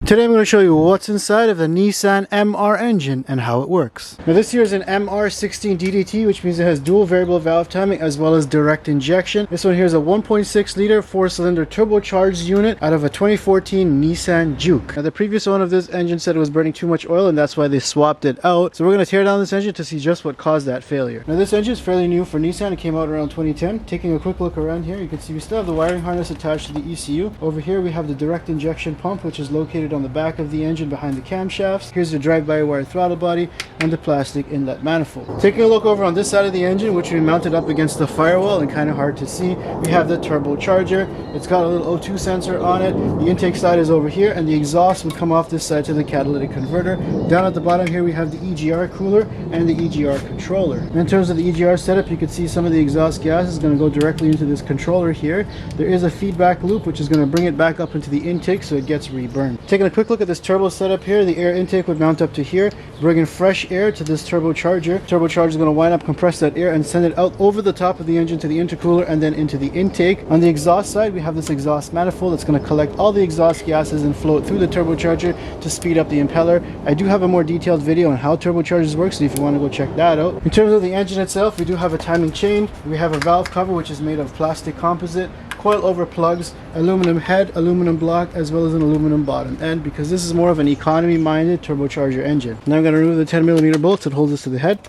Today I'm going to show you what's inside of the Nissan MR engine and how it works. Now this here is an MR16DDT, which means it has dual variable valve timing as well as direct injection. This one here is a 1.6 liter 4-cylinder turbocharged unit out of a 2014 Nissan Juke. Now the previous owner of this engine said it was burning too much oil and that's why they swapped it out. So we're going to tear down this engine to see just what caused that failure. Now this engine is fairly new for Nissan. It came out around 2010. Taking a quick look around here, you can see we still have the wiring harness attached to the ECU. Over here we have the direct injection pump, which is located on the back of the engine behind the camshafts. Here's the drive-by-wire throttle body and the plastic inlet manifold. Taking a look over on this side of the engine, which we mounted up against the firewall and kind of hard to see, we have the turbocharger. It's got a little O2 sensor on it. The intake side is over here and the exhaust would come off this side to the catalytic converter. Down at the bottom here we have the EGR cooler and the EGR controller. And in terms of the EGR setup, you can see some of the exhaust gas is going to go directly into this controller here. There is a feedback loop which is going to bring it back up into the intake so it gets reburned. Taking a quick look at this turbo setup here, the air intake would mount up to here, bringing fresh air to this turbocharger. Turbocharger is going to wind up, compress that air and send it out over the top of the engine to the intercooler and then into the intake. On the exhaust side, we have this exhaust manifold that's going to collect all the exhaust gases and flow it through the turbocharger to speed up the impeller. I do have a more detailed video on how turbochargers work, so if you want to go check that out. In terms of the engine itself, we do have a timing chain. We have a valve cover which is made of plastic composite, coil over plugs, aluminum head, aluminum block, as well as an aluminum bottom end, because this is more of an economy minded turbocharger engine. Now I'm going to remove the 10mm bolts that hold this to the head.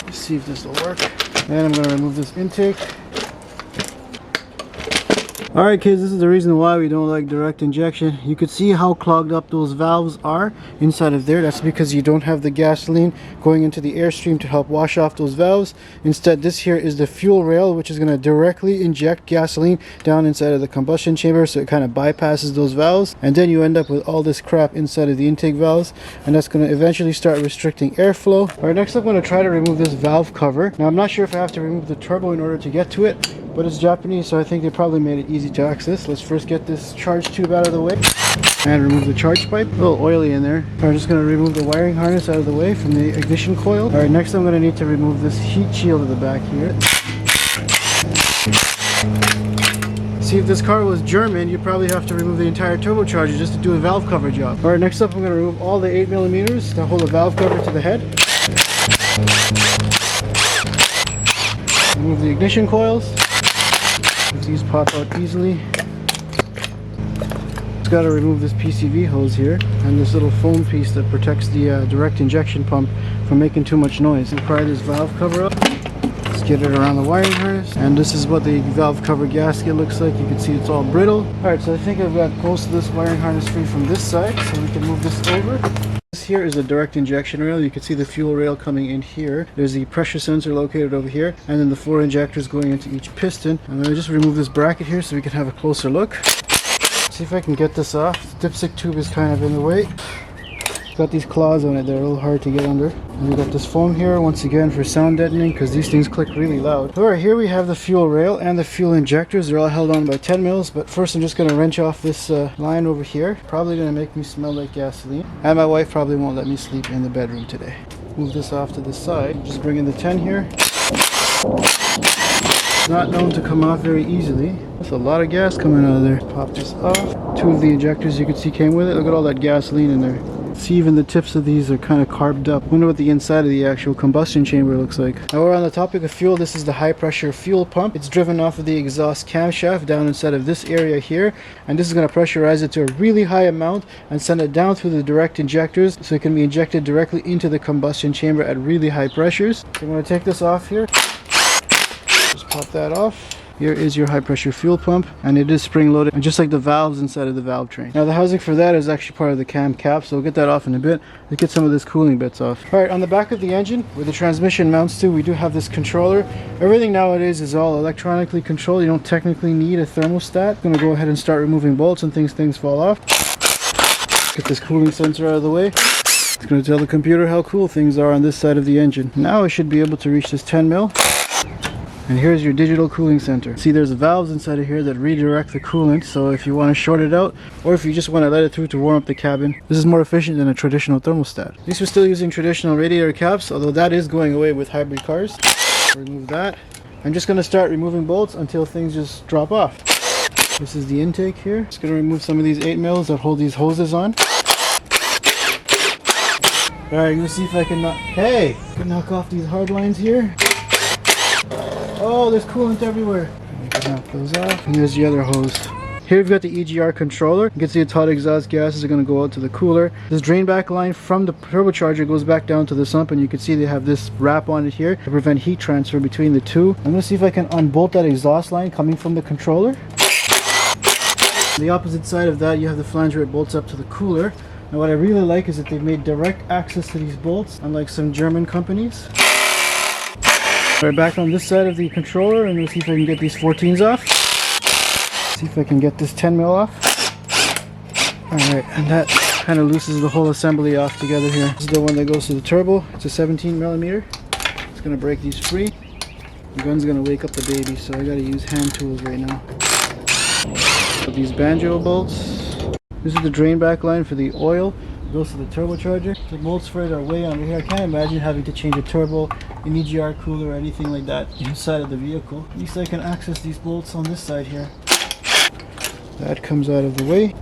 Let's see if this will work. And I'm going to remove this intake. Alright kids, this is the reason why we don't like direct injection. You could see how clogged up those valves are inside of there. That's because you don't have the gasoline going into the airstream to help wash off those valves. Instead, this here is the fuel rail, which is going to directly inject gasoline down inside of the combustion chamber, so it kind of bypasses those valves, and then you end up with all this crap inside of the intake valves, and that's going to eventually start restricting airflow. Alright, next I'm going to try to remove this valve cover. Now I'm not sure if I have to remove the turbo in order to get to it, but it's Japanese, so I think they probably made it easy to access. Let's first get this charge tube out of the way and remove the charge pipe. A little oily in there. I'm just going to remove the wiring harness out of the way from the ignition coil. Alright, next I'm going to need to remove this heat shield at the back here. See, if this car was German, you'd probably have to remove the entire turbocharger just to do a valve cover job. Alright, next up I'm going to remove all the 8mm that hold the valve cover to the head. Remove the ignition coils. These pop out easily. Just got to remove this PCV hose here and this little foam piece that protects the direct injection pump from making too much noise. And pry this valve cover up. Let's get it around the wiring harness. And this is what the valve cover gasket looks like. You can see it's all brittle. Alright, so I think I've got most of this wiring harness free from this side, so we can move this over. This here is a direct injection rail. You can see the fuel rail coming in here. There's the pressure sensor located over here, and then the 4 injectors going into each piston. I'm going to just remove this bracket here so we can have a closer look. See if I can get this off. The dipstick tube is kind of in the way. It's got these claws on it. They're a little hard to get under. And we got this foam here once again for sound deadening, because these things click really loud. Alright, here we have the fuel rail and the fuel injectors. They're all held on by 10 mils, but first I'm just going to wrench off this line over here. Probably going to make me smell like gasoline. And my wife probably won't let me sleep in the bedroom today. Move this off to the side. Just bring in the 10 here. It's not known to come off very easily. That's a lot of gas coming out of there. Pop this off. 2 of the ejectors you can see came with it. Look at all that gasoline in there. See, even the tips of these are kind of carved up. Wonder what the inside of the actual combustion chamber looks like. Now we're on the topic of fuel. This is the high pressure fuel pump. It's driven off of the exhaust camshaft down inside of this area here, and this is going to pressurize it to a really high amount and send it down through the direct injectors so it can be injected directly into the combustion chamber at really high pressures. So I'm going to take this off here. Just pop that off. Here is your high pressure fuel pump, and it is spring loaded, and just like the valves inside of the valve train. Now the housing for that is actually part of the cam cap, so we'll get that off in a bit. Let's get some of this cooling bits off. Alright, on the back of the engine, where the transmission mounts to, we do have this controller. Everything nowadays is all electronically controlled. You don't technically need a thermostat. I'm going to go ahead and start removing bolts and things fall off. Get this cooling sensor out of the way. It's going to tell the computer how cool things are on this side of the engine. Now I should be able to reach this 10 mil. And here's your digital cooling center. See, there's valves inside of here that redirect the coolant, so if you want to short it out, or if you just want to let it through to warm up the cabin, this is more efficient than a traditional thermostat. At least we're still using traditional radiator caps, although that is going away with hybrid cars. Remove that. I'm just going to start removing bolts until things just drop off. This is the intake here. Just gonna remove some of these 8mm that hold these hoses on. Alright, I'm gonna see if I can knock off these hard lines here. Oh, there's coolant everywhere. I can knock those off. And here's the other hose. Here we've got the EGR controller. You can see its hot exhaust gases are going to go out to the cooler. This drain back line from the turbocharger goes back down to the sump, and you can see they have this wrap on it here to prevent heat transfer between the two. I'm going to see if I can unbolt that exhaust line coming from the controller. On the opposite side of that, you have the flange where it bolts up to the cooler. Now what I really like is that they've made direct access to these bolts, unlike some German companies. Alright, back on this side of the controller, and we'll see if I can get these 14s off. See if I can get this 10mm off. Alright, and that kind of loosens the whole assembly off together here. This is the one that goes to the turbo. It's a 17mm. It's going to break these free. The gun's going to wake up the baby, so I got to use hand tools right now. These banjo bolts. This is the drain back line for the oil. It goes to the turbocharger. The bolts for it are way under here. I can't imagine having to change a turbo, an EGR cooler, or anything like that inside of the vehicle. At least I can access these bolts on this side here. That comes out of the way.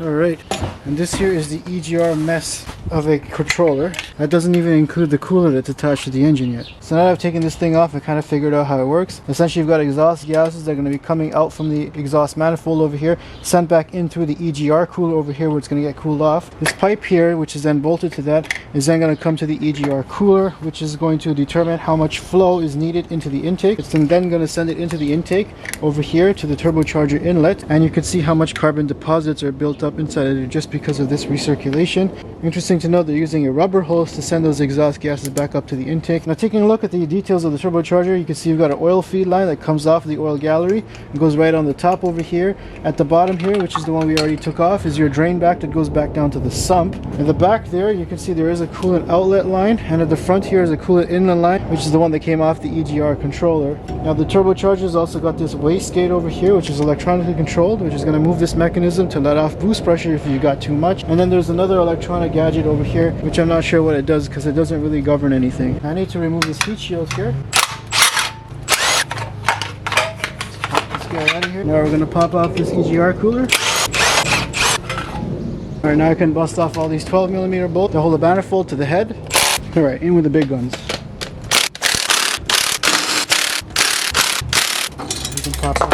Alright, and this here is the EGR mess of a controller. That doesn't even include the cooler that's attached to the engine yet. So now that I've taken this thing off, I kind of figured out how it works. Essentially, you've got exhaust gases that are going to be coming out from the exhaust manifold over here, sent back into the EGR cooler over here where it's going to get cooled off. This pipe here, which is then bolted to that, is then going to come to the EGR cooler, which is going to determine how much flow is needed into the intake. It's then going to send it into the intake over here to the turbocharger inlet, and you can see how much carbon deposits are built up inside of it just because of this recirculation. Interesting to note, they're using a rubber hose to send those exhaust gases back up to the intake. Now, taking a look at the details of the turbocharger, you can see you've got an oil feed line that comes off the oil gallery and goes right on the top over here. At the bottom here, which is the one we already took off, is your drain back that goes back down to the sump. In the back there, you can see there is a coolant outlet line, and at the front here is a coolant inlet line, which is the one that came off the EGR controller. Now, the turbocharger's also got this wastegate over here, which is electronically controlled, which is going to move this mechanism to let off boost pressure if you got too much. And then there's another electronic gadget over here, which I'm not sure what it does because it doesn't really govern anything. I need to remove this heat shield here. Let's get it out of here. Now we're going to pop off this EGR cooler. Alright, now I can bust off all these 12mm bolts to hold the manifold to the head. Alright, in with the big guns. You can pop off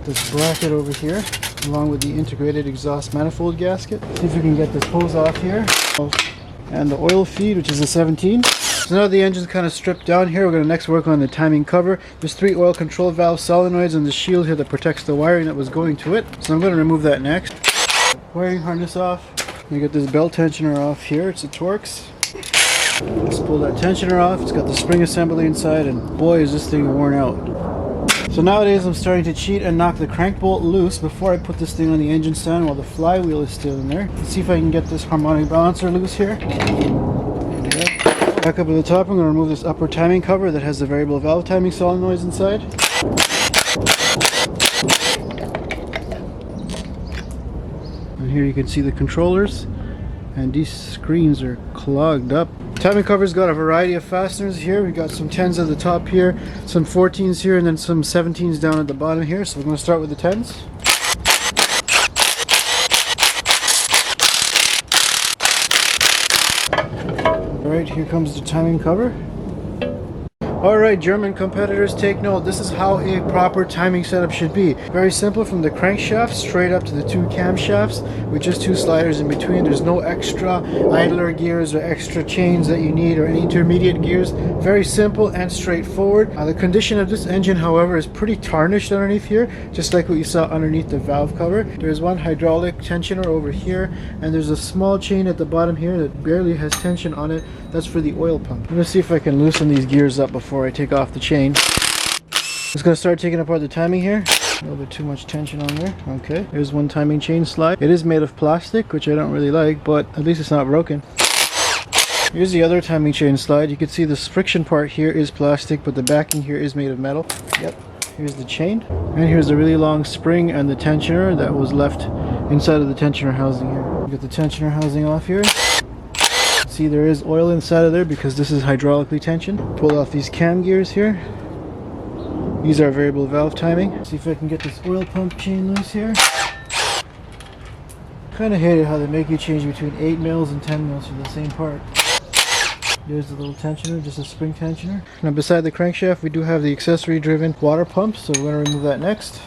this bracket over here, along with the integrated exhaust manifold gasket. See if we can get this hose off here. And the oil feed, which is a 17. So now the engine's kind of stripped down here, we're going to next work on the timing cover. There's 3 oil control valve solenoids and the shield here that protects the wiring that was going to it. So I'm going to remove that next. Wiring harness off. You get this belt tensioner off here, it's a Torx. Let's pull that tensioner off. It's got the spring assembly inside, and boy is this thing worn out. So nowadays I'm starting to cheat and knock the crank bolt loose before I put this thing on the engine stand while the flywheel is still in there. Let's see if I can get this harmonic balancer loose here. Back up at the top, I'm going to remove this upper timing cover that has the variable valve timing solenoids inside. And here you can see the controllers, and these screens are clogged up. Timing cover's got a variety of fasteners here. We've got some 10s at the top here, some 14s here, and then some 17s down at the bottom here. So we're going to start with the 10s. Alright, here comes the timing cover. Alright, German competitors, take note. This is how a proper timing setup should be. Very simple, from the crankshaft straight up to the 2 camshafts with just 2 sliders in between. There's no extra idler gears or extra chains that you need or any intermediate gears. Very simple and straightforward. The condition of this engine, however, is pretty tarnished underneath here, just like what you saw underneath the valve cover. There's one hydraulic tensioner over here, and there's a small chain at the bottom here that barely has tension on it. That's for the oil pump. I'm going to see if I can loosen these gears up before I take off the chain. Just going to start taking apart the timing here. A little bit too much tension on there. Okay, there's one timing chain slide. It is made of plastic, which I don't really like, but at least it's not broken. Here's the other timing chain slide. You can see this friction part here is plastic, but the backing here is made of metal. Yep. Here's the chain. And here's the really long spring and the tensioner that was left inside of the tensioner housing here. Get the tensioner housing off here. See, there is oil inside of there because this is hydraulically tensioned. Pull off these cam gears here. These are variable valve timing. See if I can get this oil pump chain loose here. Kind of hate it how they make you change between 8 mils and 10 mils for the same part. There's the little tensioner, just a spring tensioner. Now beside the crankshaft we do have the accessory driven water pump, so we're going to remove that next.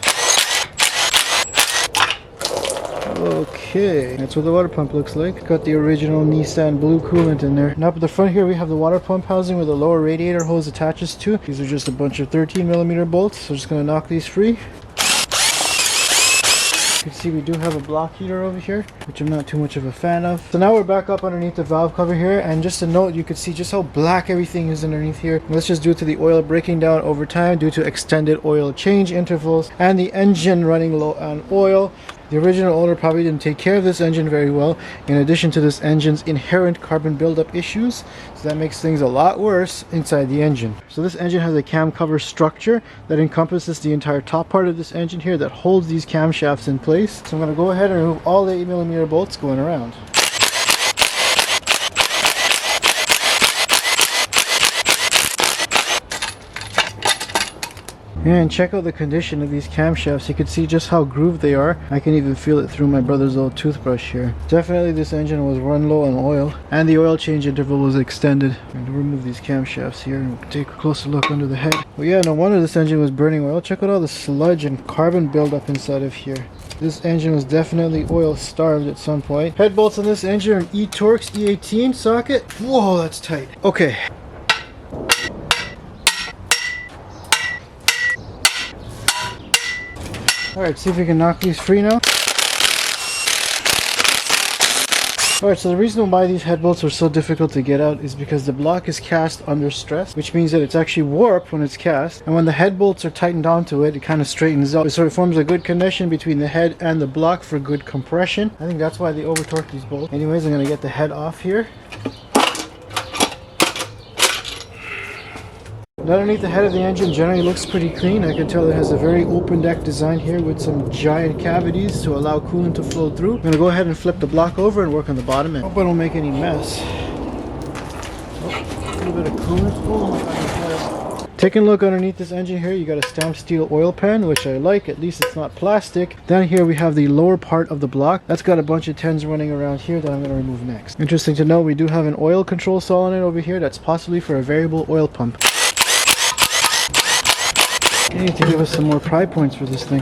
Okay, that's what the water pump looks like. Got the original Nissan blue coolant in there. Now up at the front here we have the water pump housing where the lower radiator hose attaches to. These are just a bunch of 13mm bolts, so I'm just going to knock these free. You can see we do have a block heater over here, which I'm not too much of a fan of. So now we're back up underneath the valve cover here, and just a note, you can see just how black everything is underneath here. That's just due to the oil breaking down over time due to extended oil change intervals and the engine running low on oil. The original owner probably didn't take care of this engine very well, in addition to this engine's inherent carbon buildup issues, so that makes things a lot worse inside the engine. So this engine has a cam cover structure that encompasses the entire top part of this engine here that holds these camshafts in place. So I'm going to go ahead and remove all the 8mm bolts going around. And check out the condition of these camshafts. You can see just how grooved they are. I can even feel it through my brother's old toothbrush here. Definitely this engine was run low on oil, and the oil change interval was extended. I'm going to remove these camshafts here and take a closer look under the head. Well, yeah, no wonder this engine was burning oil. Check out all the sludge and carbon buildup inside of here. This engine was definitely oil starved at some point. Head bolts on this engine are an E-Torx E18 socket. Whoa, that's tight. Okay. Alright, see if we can knock these free now. Alright, so the reason why these head bolts are so difficult to get out is because the block is cast under stress, which means that it's actually warped when it's cast, and when the head bolts are tightened onto it, it kind of straightens out. So it forms a good connection between the head and the block for good compression. I think that's why they over torque these bolts. Anyways, I'm going to get the head off here. Underneath the head of the engine generally looks pretty clean. I can tell it has a very open deck design here with some giant cavities to allow coolant to flow through. I'm going to go ahead and flip the block over and work on the bottom end. Hope I don't make any mess. Oh, a little bit of coolant. Oh, taking a look underneath this engine here, you got a stamped steel oil pan, which I like. At least it's not plastic. Down here we have the lower part of the block. That's got a bunch of 10s running around here that I'm going to remove next. Interesting to know, we do have an oil control solenoid over here that's possibly for a variable oil pump. I need to give us some more pry points for this thing.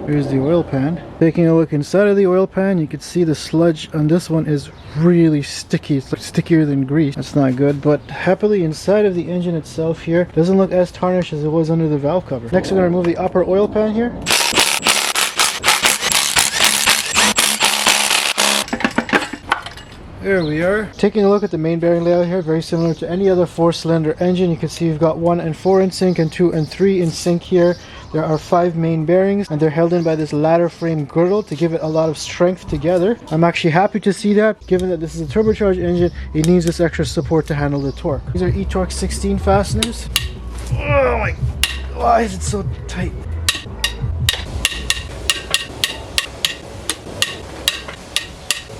Here's the oil pan. Taking a look inside of the oil pan, you can see the sludge on this one is really sticky. It's like stickier than grease. That's not good, but happily inside of the engine itself here doesn't look as tarnished as it was under the valve cover. Next we're going to remove the upper oil pan here. There we are. Taking a look at the main bearing layout here, very similar to any other 4-cylinder engine. You can see you've got 1 and 4 in sync and 2 and 3 in sync here. There are 5 main bearings and they're held in by this ladder frame girdle to give it a lot of strength together. I'm actually happy to see that, given that this is a turbocharged engine, it needs this extra support to handle the torque. These are E-Torx 16 fasteners. Oh my, why is it so tight?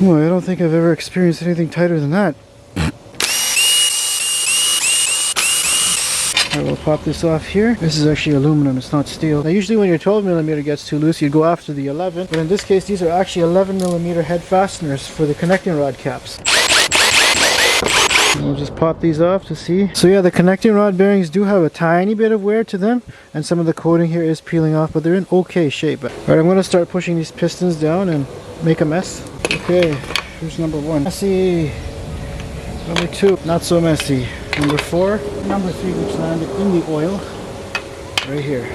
Well, I don't think I've ever experienced anything tighter than that. I will pop this off here. This is actually aluminum, it's not steel. Now usually when your 12mm gets too loose, you'd go after the 11. But in this case, these are actually 11mm head fasteners for the connecting rod caps. And we'll just pop these off to see. So yeah, the connecting rod bearings do have a tiny bit of wear to them, and some of the coating here is peeling off, but they're in okay shape. Alright, I'm going to start pushing these pistons down and make a mess. Okay, here's number 1. Messy. Number 2, not so messy. Number 4, number 3, which landed in the oil, right here.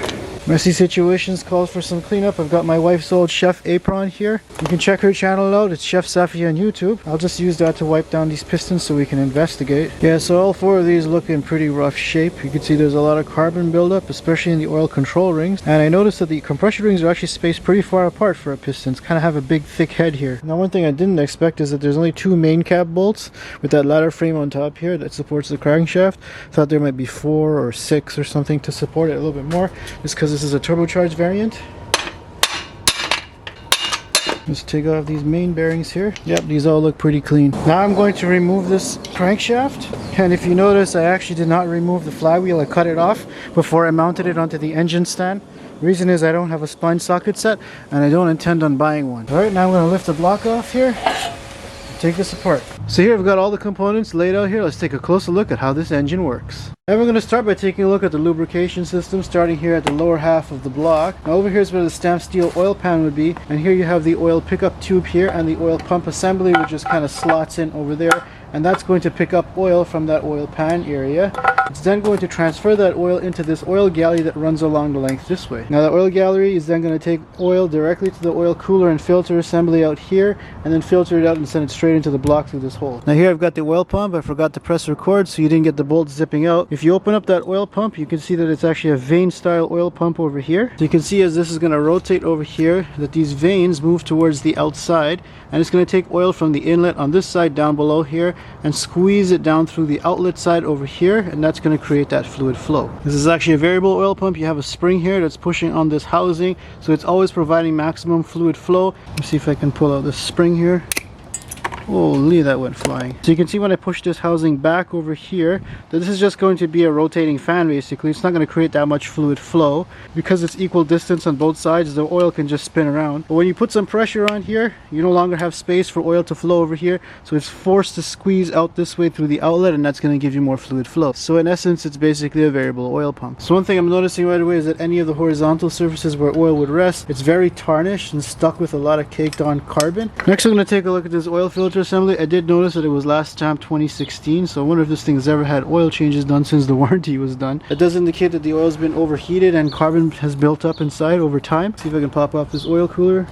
Messy situations calls for some cleanup. I've got my wife's old chef apron here. You can check her channel out. It's Chef Safi on YouTube. I'll just use that to wipe down these pistons so we can investigate. Yeah, so all 4 of these look in pretty rough shape. You can see there's a lot of carbon buildup, especially in the oil control rings. And I noticed that the compression rings are actually spaced pretty far apart for a piston. It's kind of have a big thick head here. Now one thing I didn't expect is that there's only 2 main cap bolts with that ladder frame on top here that supports the crankshaft. Thought there might be 4 or 6 or something to support it a little bit more, just because this is a turbocharged variant. Let's take off these main bearings here. Yep, these all look pretty clean. Now I'm going to remove this crankshaft. And if you notice, I actually did not remove the flywheel. I cut it off before I mounted it onto the engine stand. The reason is I don't have a spline socket set and I don't intend on buying one. Alright, now I'm going to lift the block off here. Take this apart. So here I've got all the components laid out here. Let's take a closer look at how this engine works. And we're going to start by taking a look at the lubrication system, starting here at the lower half of the block. Now over here is where the stamped steel oil pan would be, and here you have the oil pickup tube here and the oil pump assembly, which just kind of slots in over there, and that's going to pick up oil from that oil pan area. It's then going to transfer that oil into this oil gallery that runs along the length this way. Now the oil gallery is then going to take oil directly to the oil cooler and filter assembly out here, and then filter it out and send it straight into the block through this hole. Now here I've got the oil pump. I forgot to press record so you didn't get the bolt zipping out. If you open up that oil pump, you can see that it's actually a vane style oil pump over here. So you can see as this is going to rotate over here that these vanes move towards the outside, and it's going to take oil from the inlet on this side down below here and squeeze it down through the outlet side over here, and that's going to create that fluid flow. This is actually a variable oil pump. You have a spring here that's pushing on this housing, so it's always providing maximum fluid flow. Let me see if I can pull out this spring here. Holy, that went flying. So you can see when I push this housing back over here that this is just going to be a rotating fan basically. It's not going to create that much fluid flow. Because it's equal distance on both sides, the oil can just spin around. But when you put some pressure on here, you no longer have space for oil to flow over here, so it's forced to squeeze out this way through the outlet, and that's going to give you more fluid flow. So in essence, it's basically a variable oil pump. So one thing I'm noticing right away is that any of the horizontal surfaces where oil would rest, it's very tarnished and stuck with a lot of caked on carbon. Next I'm going to take a look at this oil filter assembly. I did notice that it was last stamped 2016, so I wonder if this thing's ever had oil changes done since the warranty was done. It does indicate that the oil's been overheated and carbon has built up inside over time. See if I can pop off this oil cooler.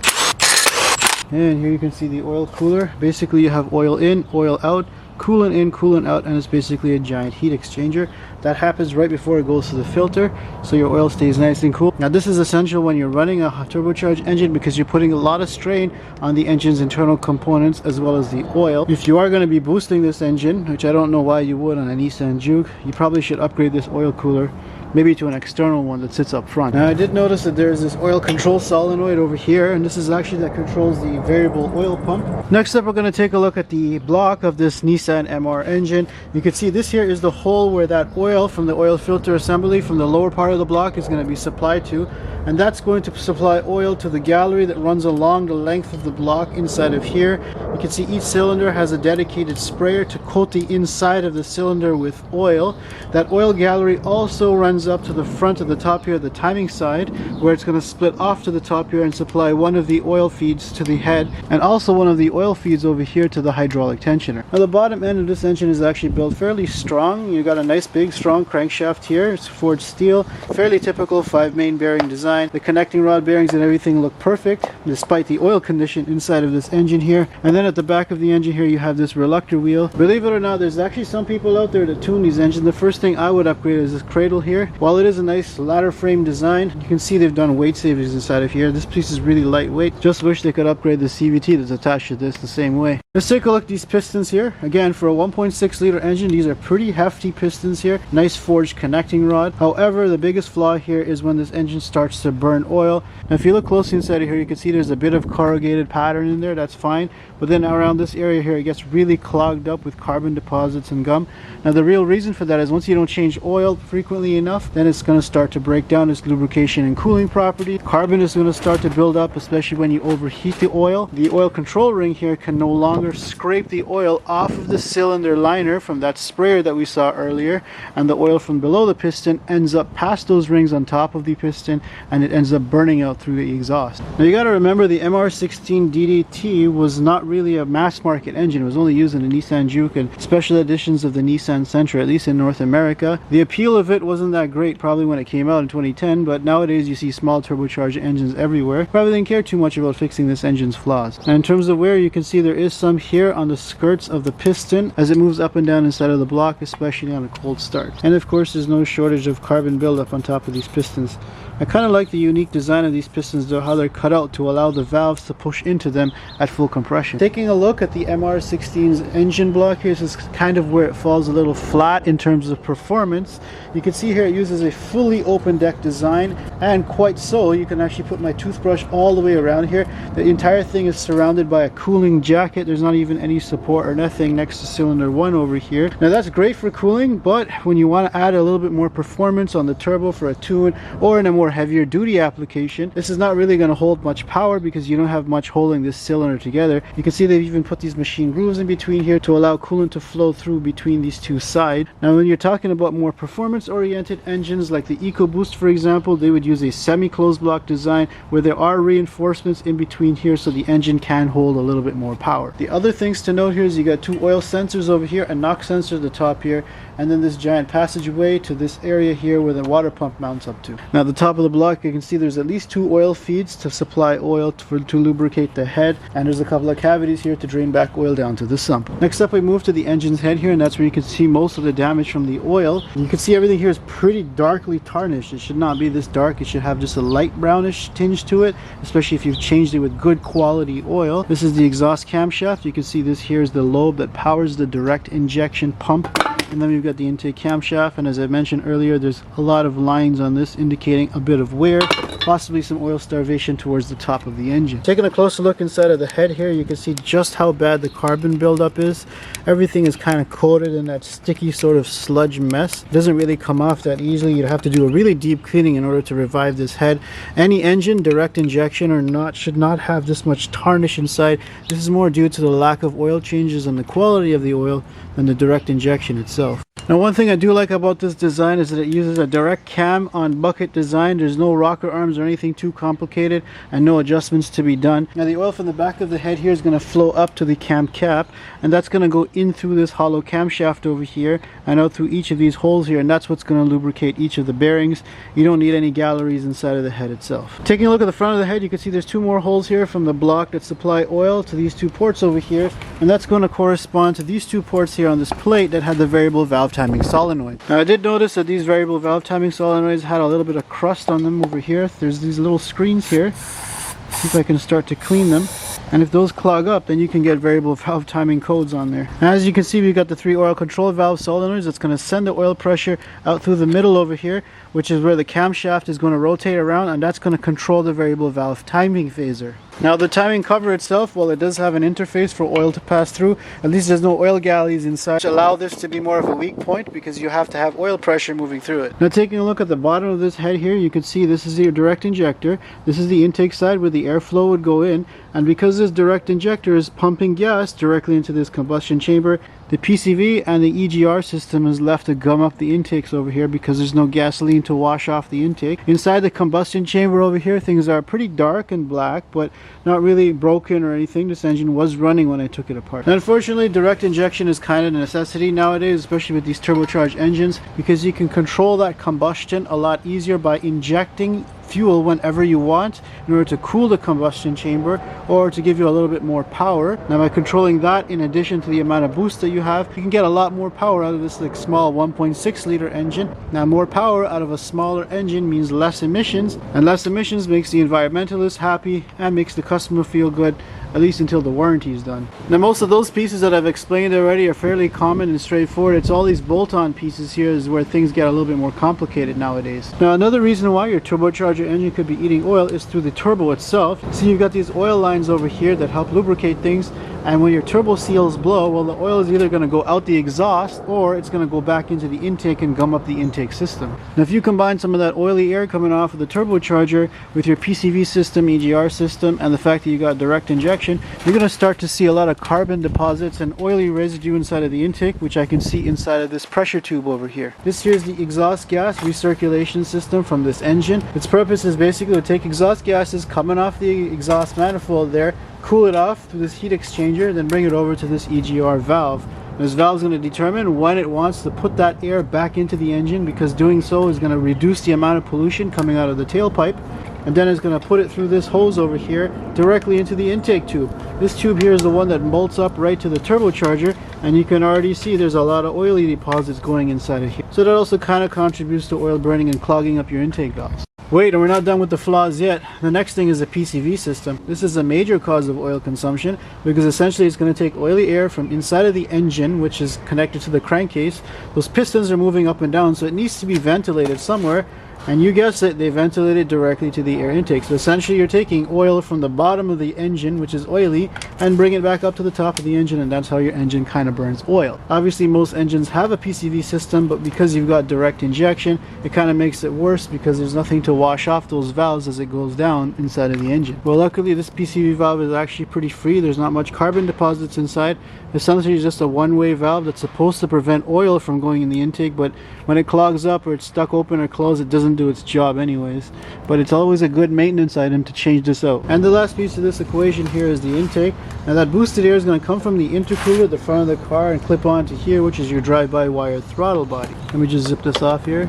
And here you can see the oil cooler. Basically you have oil in, oil out, coolant in, coolant out, and it's basically a giant heat exchanger. That happens right before it goes to the filter, so your oil stays nice and cool. Now this is essential when you're running a turbocharged engine because you're putting a lot of strain on the engine's internal components as well as the oil. If you are going to be boosting this engine, which I don't know why you would on a Nissan Juke, you probably should upgrade this oil cooler, maybe to an external one that sits up front. Now I did notice that there's this oil control solenoid over here, and this is actually that controls the variable oil pump. Next up we're going to take a look at the block of this Nissan MR engine. You can see this here is the hole where that oil from the oil filter assembly from the lower part of the block is going to be supplied to, and that's going to supply oil to the gallery that runs along the length of the block inside of here. You can see each cylinder has a dedicated sprayer to coat the inside of the cylinder with oil. That oil gallery also runs up to the front of the top here, the timing side, where it's going to split off to the top here and supply one of the oil feeds to the head and also one of the oil feeds over here to the hydraulic tensioner. Now the bottom end of this engine is actually built fairly strong. You got a nice big strong crankshaft here. It's forged steel, fairly typical 5 main bearing design. The connecting rod bearings and everything look perfect despite the oil condition inside of this engine here. And then at the back of the engine here you have this reluctor wheel. Believe it or not, there's actually some people out there that tune these engines. The first thing I would upgrade is this cradle here. While it is a nice ladder frame design, you can see they've done weight savings inside of here. This piece is really lightweight. Just wish they could upgrade the CVT that's attached to this the same way. Let's take a look at these pistons here. Again, for a 1.6 liter engine, these are pretty hefty pistons here. Nice forged connecting rod. However, the biggest flaw here is when this engine starts to burn oil. Now if you look closely inside of here, you can see there's a bit of corrugated pattern in there. That's fine, but then around this area here it gets really clogged up with carbon deposits and gum. Now the real reason for that is once you don't change oil frequently enough, then it's going to start to break down its lubrication and cooling property. Carbon is going to start to build up, especially when you overheat the oil. The oil control ring here can no longer scrape the oil off of the cylinder liner from that sprayer that we saw earlier, and the oil from below the piston ends up past those rings on top of the piston, and it ends up burning out through the exhaust. Now you got to remember the MR16DDT was not really a mass market engine. It was only used in the Nissan Juke and special editions of the Nissan Sentra, at least in North America. The appeal of it wasn't that great probably when it came out in 2010, but nowadays you see small turbocharged engines everywhere. Probably didn't care too much about fixing this engine's flaws. And in terms of wear, you can see there is some here on the skirts of the piston as it moves up and down inside of the block, especially on a cold start. And of course there's no shortage of carbon buildup on top of these pistons. I kind of like the unique design of these pistons though, how they're cut out to allow the valves to push into them at full compression. Taking a look at the MR16's engine block here, this is kind of where it falls a little flat in terms of performance. You can see here it uses a fully open deck design, and quite so. You can actually put my toothbrush all the way around here. The entire thing is surrounded by a cooling jacket. There's not even any support or nothing next to cylinder 1 over here. Now that's great for cooling, but when you want to add a little bit more performance on the turbo for a tune or in a more heavier duty application, this is not really going to hold much power because you don't have much holding this cylinder together. You can see they've even put these machine grooves in between here to allow coolant to flow through between these two sides. Now when you're talking about more performance oriented engines like the EcoBoost for example, they would use a semi-closed block design where there are reinforcements in between here so the engine can hold a little bit more power. The other things to note here is you got two oil sensors over here, a knock sensor at the top here, and then this giant passageway to this area here where the water pump mounts up to. Now at the top of the block you can see there's at least 2 oil feeds to supply oil to lubricate the head, and there's a couple of cavities here to drain back oil down to the sump. Next up we move to the engine's head here, and that's where you can see most of the damage from the oil. You can see everything here is pretty darkly tarnished. It should not be this dark. It should have just a light brownish tinge to it, especially if you've changed it with good quality oil. This is the exhaust camshaft. You can see this here is the lobe that powers the direct injection pump. And then we've got the intake camshaft, and as I mentioned earlier, there's a lot of lines on this indicating a bit of wear, possibly some oil starvation towards the top of the engine. Taking a closer look inside of the head here, you can see just how bad the carbon buildup is. Everything is kind of coated in that sticky sort of sludge mess. It doesn't really come off that easily. You'd have to do a really deep cleaning in order to revive this head. Any engine, direct injection or not, should not have this much tarnish inside. This is more due to the lack of oil changes and the quality of the oil than the direct injection itself. Now one thing I do like about this design is that it uses a direct cam on bucket design. There's no rocker arms or anything too complicated and no adjustments to be done. Now the oil from the back of the head here is going to flow up to the cam cap, and that's going to go in through this hollow camshaft over here and out through each of these holes here, and that's what's going to lubricate each of the bearings. You don't need any galleries inside of the head itself. Taking a look at the front of the head, you can see there's 2 more holes here from the block that supply oil to these 2 ports over here, and that's going to correspond to these 2 ports here on this plate that had the variable valve timing solenoid. Now I did notice that these variable valve timing solenoids had a little bit of crust on them over here. There's these little screens here. See if I can start to clean them. And if those clog up, then you can get variable valve timing codes on there. And as you can see, we've got the 3 oil control valve solenoids that's going to send the oil pressure out through the middle over here, which is where the camshaft is going to rotate around, and that's going to control the variable valve timing phaser. Now the timing cover itself, well, it does have an interface for oil to pass through. At least there's no oil galleys inside, which allow this to be more of a weak point because you have to have oil pressure moving through it. Now taking a look at the bottom of this head here, you can see this is your direct injector. This is the intake side where the airflow would go in, and because this direct injector is pumping gas directly into this combustion chamber, the PCV and the EGR system is left to gum up the intakes over here because there's no gasoline to wash off the intake. Inside the combustion chamber over here, things are pretty dark and black, but not really broken or anything. This engine was running when I took it apart. And unfortunately, direct injection is kind of a necessity nowadays, especially with these turbocharged engines, because you can control that combustion a lot easier by injecting fuel whenever you want in order to cool the combustion chamber or to give you a little bit more power. Now by controlling that in addition to the amount of boost that you have, you can get a lot more power out of this like small 1.6 liter engine. Now more power out of a smaller engine means less emissions, and less emissions makes the environmentalist happy and makes the customer feel good, at least until the warranty is done. Now most of those pieces that I've explained already are fairly common and straightforward. It's all these bolt-on pieces here is where things get a little bit more complicated nowadays. Now another reason why your turbocharger engine could be eating oil is through the turbo itself. So you've got these oil lines over here that help lubricate things, and when your turbo seals blow, well, the oil is either going to go out the exhaust or it's going to go back into the intake and gum up the intake system. Now if you combine some of that oily air coming off of the turbocharger with your PCV system, EGR system, and the fact that you got direct injection, you're going to start to see a lot of carbon deposits and oily residue inside of the intake, which I can see inside of this pressure tube over here. This here is the exhaust gas recirculation system from this engine. Its purpose is basically to take exhaust gases coming off the exhaust manifold there, cool it off through this heat exchanger, then bring it over to this EGR valve. This valve is going to determine when it wants to put that air back into the engine, because doing so is going to reduce the amount of pollution coming out of the tailpipe, and then it's going to put it through this hose over here directly into the intake tube. This tube here is the one that bolts up right to the turbocharger, and you can already see there's a lot of oily deposits going inside of here. So that also kind of contributes to oil burning and clogging up your intake valves. Wait, and we're not done with the flaws yet. The next thing is the PCV system. This is a major cause of oil consumption because essentially it's going to take oily air from inside of the engine, which is connected to the crankcase. Those pistons are moving up and down, so it needs to be ventilated somewhere. And you guessed it, they ventilate it directly to the air intake. So essentially you're taking oil from the bottom of the engine, which is oily, and bring it back up to the top of the engine, and that's how your engine kind of burns oil. Obviously most engines have a PCV system, but because you've got direct injection, it kind of makes it worse because there's nothing to wash off those valves as it goes down inside of the engine. Well, luckily this PCV valve is actually pretty free. There's not much carbon deposits inside. Essentially just a one-way valve that's supposed to prevent oil from going in the intake, but when it clogs up or it's stuck open or closed, it doesn't do its job anyways. But it's always a good maintenance item to change this out. And the last piece of this equation here is the intake. Now that boosted air is going to come from the intercooler at the front of the car and clip onto here, which is your drive-by wire throttle body. Let me just zip this off here.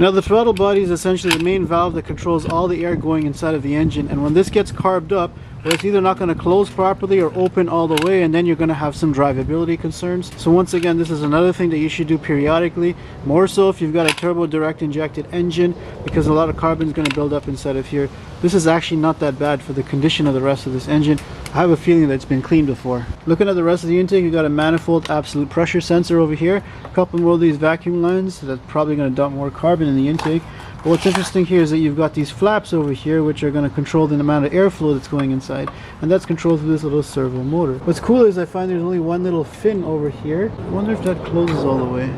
Now the throttle body is essentially the main valve that controls all the air going inside of the engine, and when this gets carved up, well, it's either not going to close properly or open all the way, and then you're going to have some drivability concerns. So once again, this is another thing that you should do periodically, more so if you've got a turbo direct injected engine, because a lot of carbon is going to build up inside of here. This is actually not that bad for the condition of the rest of this engine. I have a feeling that it's been cleaned before. Looking at the rest of the intake, you've got a manifold absolute pressure sensor over here, a couple more of these vacuum lines that's probably going to dump more carbon in the intake. But what's interesting here is that you've got these flaps over here which are going to control the amount of airflow that's going inside, and that's controlled through this little servo motor. What's cool is I find there's only one little fin over here. I wonder if that closes all the way.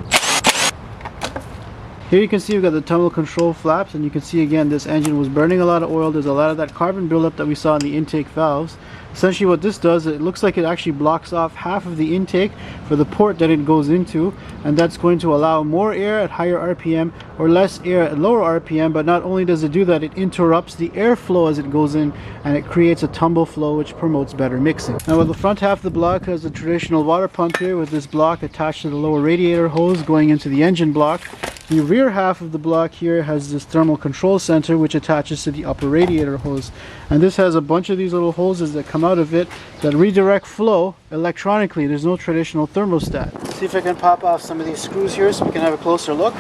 Here you can see we've got the tunnel control flaps, and you can see again this engine was burning a lot of oil. There's a lot of that carbon buildup that we saw in the intake valves. Essentially what this does, it looks like it actually blocks off half of the intake for the port that it goes into, and that's going to allow more air at higher RPM or less air at lower RPM. But not only does it do that, it interrupts the airflow as it goes in, and it creates a tumble flow which promotes better mixing. Now the front half of the block has a traditional water pump here with this block attached to the lower radiator hose going into the engine block. The rear half of the block here has this thermal control center which attaches to the upper radiator hose, and this has a bunch of these little hoses that come out of it that redirect flow electronically. There's no traditional thermostat. Let's see if I can pop off some of these screws here so we can have a closer look.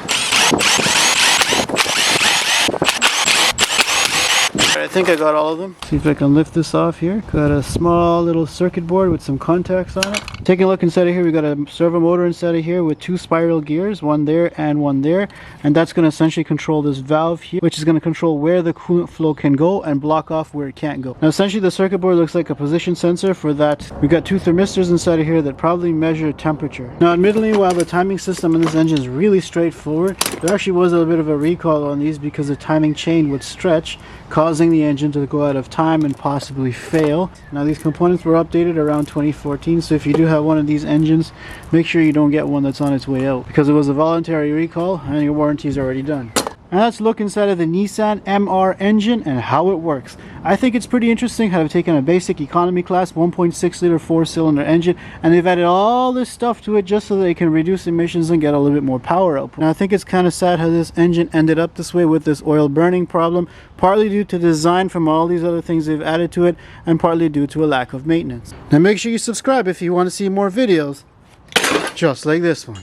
I think I got all of them. See if I can lift this off here. Got a small little circuit board with some contacts on it. Taking a look inside of here, we got a servo motor inside of here with two spiral gears, one there and one there, and that's going to essentially control this valve here, which is going to control where the coolant flow can go and block off where it can't go. Now essentially the circuit board looks like a position sensor for that. We got two thermistors inside of here that probably measure temperature. Now admittedly, while the timing system in this engine is really straightforward, there actually was a little bit of a recall on these because the timing chain would stretch, causing the engine to go out of time and possibly fail. Now these components were updated around 2014, so if you do have one of these engines, make sure you don't get one that's on its way out, because it was a voluntary recall and your warranty is already done. Now let's look inside of the Nissan MR engine and how it works. I think it's pretty interesting how they've taken a basic economy class 1.6 liter 4-cylinder engine and they've added all this stuff to it just so they can reduce emissions and get a little bit more power output. Now I think it's kind of sad how this engine ended up this way with this oil burning problem, partly due to design from all these other things they've added to it, and partly due to a lack of maintenance. Now make sure you subscribe if you want to see more videos just like this one.